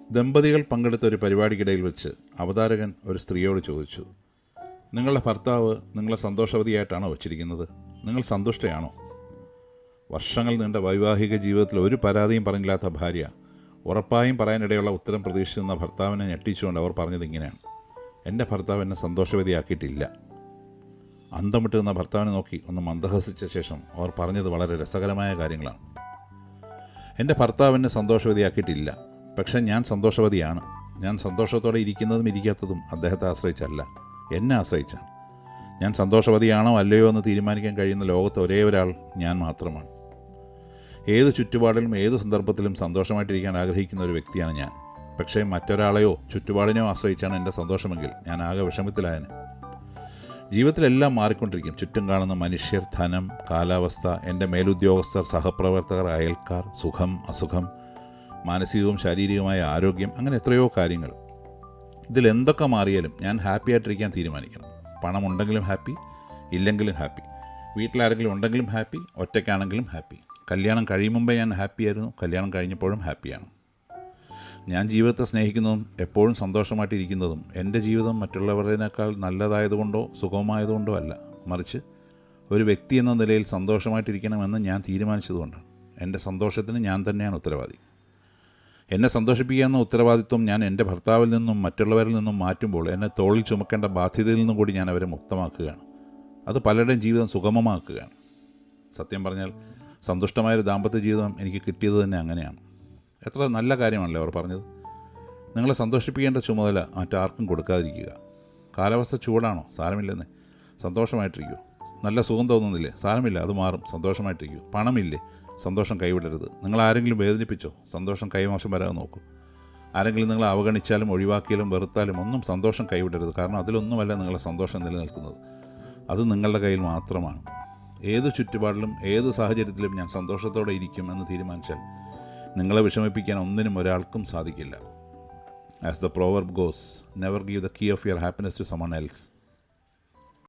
ദമ്പതികൾ പങ്കെടുത്ത ഒരു പരിപാടിക്കിടയിൽ വെച്ച് അവതാരകൻ ഒരു സ്ത്രീയോട് ചോദിച്ചു, നിങ്ങളുടെ ഭർത്താവ് നിങ്ങളെ സന്തോഷവതിയായിട്ടാണോ വച്ചിരിക്കുന്നത്? നിങ്ങൾ സന്തുഷ്ടയാണോ? വർഷങ്ങൾ നീണ്ട വൈവാഹിക ജീവിതത്തിൽ ഒരു പരാതിയും പറഞ്ഞില്ലാത്ത ഭാര്യ ഉറപ്പായും പറയാനിടയുള്ള ഉത്തരം പ്രതീക്ഷിച്ചിരുന്ന ഭർത്താവിനെ ഞെട്ടിച്ചുകൊണ്ട് അവർ പറഞ്ഞത് ഇങ്ങനെയാണ്: എൻ്റെ ഭർത്താവ് എന്നെ സന്തോഷവതിയാക്കിയിട്ടില്ല. അന്തം വിട്ട് നിന്ന ഭർത്താവിനെ നോക്കി ഒന്ന് മന്ദഹസിച്ച ശേഷം അവർ പറഞ്ഞത് വളരെ രസകരമായ കാര്യങ്ങളാണ്. എൻ്റെ ഭർത്താവ് എന്നെ സന്തോഷവതിയാക്കിയിട്ടില്ല, പക്ഷേ ഞാൻ സന്തോഷവതിയാണ്. ഞാൻ സന്തോഷത്തോടെ ഇരിക്കുന്നതും ഇരിക്കാത്തതും അദ്ദേഹത്തെ ആശ്രയിച്ചല്ല, എന്നെ ആശ്രയിച്ചാണ്. ഞാൻ സന്തോഷവതിയാണോ അല്ലയോ എന്ന് തീരുമാനിക്കാൻ കഴിയുന്ന ലോകത്ത് ഒരേ ഒരാൾ ഞാൻ മാത്രമാണ്. ഏത് ചുറ്റുപാടിലും ഏത് സന്ദർഭത്തിലും സന്തോഷമായിട്ടിരിക്കാൻ ആഗ്രഹിക്കുന്ന ഒരു വ്യക്തിയാണ് ഞാൻ. പക്ഷേ മറ്റൊരാളെയോ ചുറ്റുപാടിനെയോ ആശ്രയിച്ചാണ് എൻ്റെ സന്തോഷമെങ്കിൽ ഞാൻ ആകെ വിഷമത്തിലായന്. ജീവിതത്തിലെല്ലാം മാറിക്കൊണ്ടിരിക്കും. ചുറ്റും കാണുന്ന മനുഷ്യർ, ധനം, കാലാവസ്ഥ, എൻ്റെ മേലുദ്യോഗസ്ഥർ, സഹപ്രവർത്തകർ, അയൽക്കാർ, സുഖം, അസുഖം, മാനസികവും ശാരീരികവുമായ ആരോഗ്യം, അങ്ങനെ എത്രയോ കാര്യങ്ങൾ. ഇതിലെന്തൊക്കെ മാറിയാലും ഞാൻ ഹാപ്പി ആയിട്ടിരിക്കാൻ തീരുമാനിക്കണം. പണമുണ്ടെങ്കിലും ഹാപ്പി, ഇല്ലെങ്കിലും ഹാപ്പി. വീട്ടിലാരെങ്കിലും ഉണ്ടെങ്കിലും ഹാപ്പി, ഒറ്റയ്ക്കാണെങ്കിലും ഹാപ്പി. കല്യാണം കഴിയും മുമ്പേ ഞാൻ ഹാപ്പിയായിരുന്നു, കല്യാണം കഴിഞ്ഞപ്പോഴും ഹാപ്പിയാണ്. ഞാൻ ജീവിതത്തെ സ്നേഹിക്കുന്നതും എപ്പോഴും സന്തോഷമായിട്ടിരിക്കുന്നതും എൻ്റെ ജീവിതം മറ്റുള്ളവരേക്കാൾ നല്ലതായതുകൊണ്ടോ സുഖമായതുകൊണ്ടോ അല്ല, മറിച്ച് ഒരു വ്യക്തി എന്ന നിലയിൽ സന്തോഷമായിട്ടിരിക്കണമെന്ന് ഞാൻ തീരുമാനിച്ചതുകൊണ്ടാണ്. എൻ്റെ സന്തോഷത്തിന് ഞാൻ തന്നെയാണ് ഉത്തരവാദി. എന്നെ സന്തോഷിപ്പിക്കുക എന്ന ഉത്തരവാദിത്വം ഞാൻ എൻ്റെ ഭർത്താവിൽ നിന്നും മറ്റുള്ളവരിൽ നിന്നും മാറ്റുമ്പോൾ എന്നെ തോളിൽ ചുമക്കേണ്ട ബാധ്യതയിൽ നിന്നും കൂടി ഞാൻ അവരെ മുക്തമാക്കുകയാണ്. അത് പലരുടെയും ജീവിതം സുഗമമാക്കുകയാണ്. സത്യം പറഞ്ഞാൽ സന്തുഷ്ടമായൊരു ദാമ്പത്യ ജീവിതം എനിക്ക് കിട്ടിയത് തന്നെ അങ്ങനെയാണ്. എത്ര നല്ല കാര്യമാണല്ലേ അവർ പറഞ്ഞത്. നിങ്ങളെ സന്തോഷിപ്പിക്കേണ്ട ചുമതല മറ്റാർക്കും കൊടുക്കാതിരിക്കുക. കാലാവസ്ഥ ചൂടാണോ? സാരമില്ലെന്നേ, സന്തോഷമായിട്ടിരിക്കൂ. നല്ല സുഖം തോന്നുന്നില്ലേ? സാരമില്ല, അത് മാറും, സന്തോഷമായിട്ടിരിക്കൂ. പണമില്ലേ? സന്തോഷം കൈവിടരുത്. നിങ്ങൾ ആരെങ്കിലും വേദനിപ്പിച്ചോ? സന്തോഷം കൈമോശം വരാതെ നോക്കൂ. ആരെങ്കിലും നിങ്ങളെ അവഗണിച്ചാലും ഒഴിവാക്കിയാലും വെറുത്താലും ഒന്നും സന്തോഷം കൈവിടരുത്. കാരണം അതിലൊന്നുമല്ല നിങ്ങളുടെ സന്തോഷം നിലനിൽക്കുന്നത്. അത് നിങ്ങളുടെ കയ്യിൽ മാത്രമാണ്. ഏത് ചുറ്റുപാടിലും ഏത് സാഹചര്യത്തിലും ഞാൻ സന്തോഷത്തോടെ ഇരിക്കും എന്ന് തീരുമാനിച്ചാൽ നിങ്ങളെ വിഷമിപ്പിക്കാൻ ഒന്നിനും ഒരാൾക്കും സാധിക്കില്ല. As the proverb goes, never give the key of your happiness to someone else.